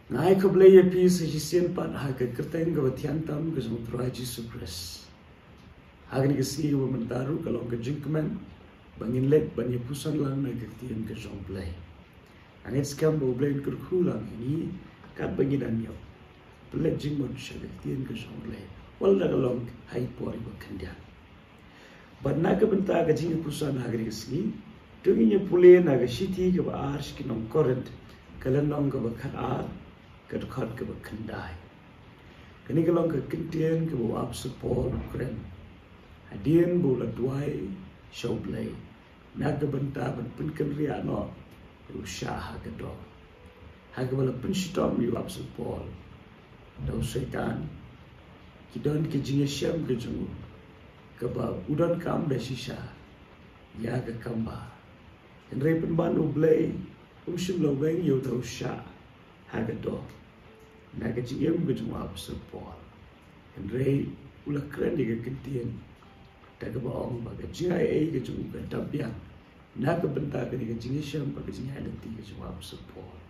ngai ko blay pi sa jisien pat ha ka kerteng ka bathian tam ka jong trai Jesus Christ agni ka si ka mentaru ka long ka jingkman bangin let bani pusan lang na ka tien ka jong blay angit skam bo blay kur khulang ni kat bangin dan yo blay jingmon sha ka tien ka jong blay wal da ka long hai pori ba kandya but na ka benta ka jingpuson agni ka si tunginya pule na ka shiti ka ba arsh ki nong current kalanong ka ba khat ka khot ka ba khandai kani ka long ka kintien ka ba ap support kren adien bu la duai show play na ka benta ban pun kan ria no u sha ha ka do ha ka ba pun shitom yu ap support do setan ki don ki jinga sham ka jungu ka ba udon kam da shisha ya ka kamba en re pun ban u play shim lo bang yo to sha ha ka do na ka ji yem gu ap support en re ula kren di ka kintien ta ka ba ong ba ka ji ai ka ju ka tabya na ka benta ka di ka ji sham ba ka ji ai ti ka ju ap support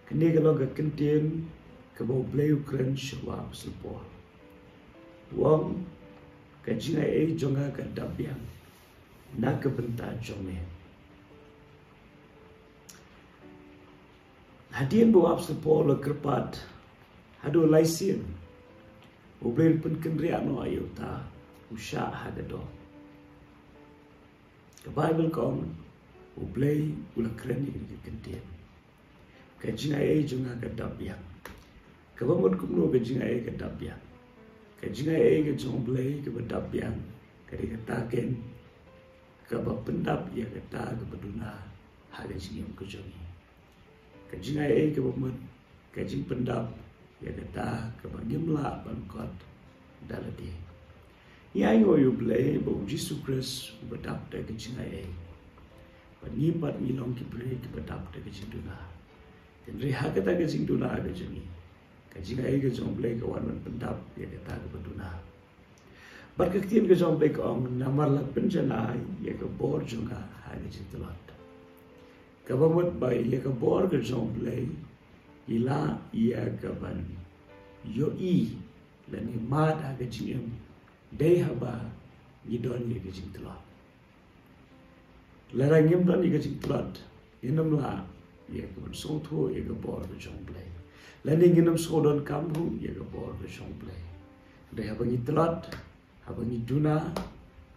kani ka lo ka kintien ka ba play kren shu ap support wong ka ji ai jonga ka tabya na ka benta jome hadian bawa support le kerpat hadu laisien ublen pun kendria no ayuta usha hagado the bible kong ublei ula kreni ke kentien ka jinga e junga ka dabya ka bamot kumno ka jinga e ka dabya ka jinga e ka jomblei ka dabya ka de ka taken ka ba pendap ya ka ta ka baduna haga jingem ka jongi ka jinga e ka bamot ka jing pendap ya kata ka bagimla bankot dalade ya yo yu blay bo Jesus Christ badap ta ka jinga e pani pat mi long ki bre ki badap ta ka jinduna den re ha kata ka jinduna ga jingi ka jinga e ka jong blay ka wan pendap ya kata ka baduna bar ka tien ka jong blay ka ong namar la penjanai ya ka bor junga ha ga jindulot ka bamot ba ya ka bor ka jong blay ila ia gaban yo I la ni mad aga jim dei haba ni don ni ga jingtlod la rangim don ni ga jingtlod inam la ye ga so tho ye ga bor ga jong play la ni nginam so don kambu ye ga bor ga jong play dei haba ni tlod haba ni duna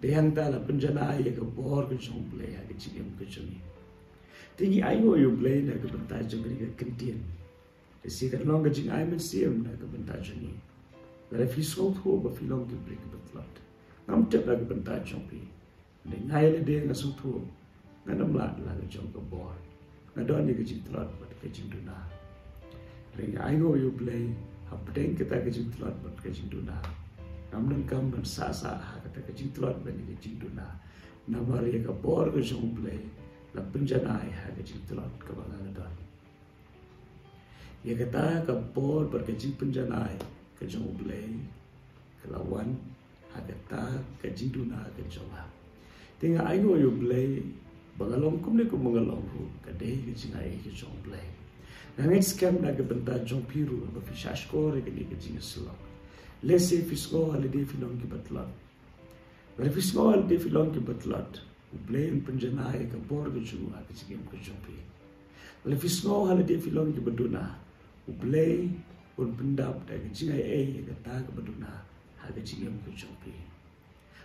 dei hanta la penjana ye ga bor ga jong play aga jim ga joni tingi ayo yo play na ga banta jong ga kentien si kat long ka jing ai men siam na ka benta jani la fi so tho ba fi long ki break betlot nam tep la ka benta jompi ne ngai le de na so tho na nam la la ka jom ka bor na don ni ka jing tlot ba ka jing duna re ai go you play ha pdeng ka ta ka jing tlot ba ka jing duna nam nam kam ban sa sa ha ka ta ka jing tlot ba ni ka jing duna na ba re ka bor ka jom play la penjanai ha ka jing tlot ka ba na don ya kata ka bor bar ka jingpynjanai ka jong blay ka lawan hagata ka jingduna ka jonga tinga ai no yo blay bangalong kumne ko mangalong ru ka dei ka jingai ka jong blay nangit scam na ka benta jong piru ba fi shashko re ka ni ka jinga slo lese fisco ale de filong ki batlat bar fisco ale de filong ki batlat blay pynjanai ka bor ka junga ka jingem ka jompi le fisco ale de filong ki baduna ublay un pendap da jingai e ga ta ga baduna ha ga jingem ko jompi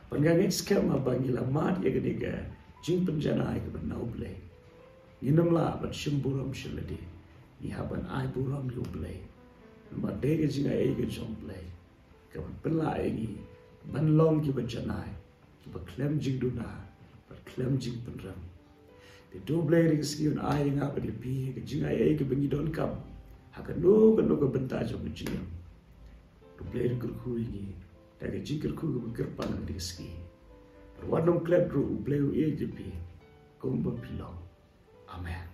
pangang scam abangi la mat ye ga de ga jingpynjanai ga ban ublay ninam la bat shimburam shilade ni haban ai buram yu ublay ma de ga jingai e ga jomplay ka ban pela e ni ban long ki bajanai ki ba klem jingduna ba klem jingpynram de do blay ri ski un ai nga ba de pi ga jingai e ga bangi don kam haka no ka benta jo mujim to play the kurku ini daga jingkir ku ga kirpan ng ski wadom klep ru play u AGP komba pilong amen.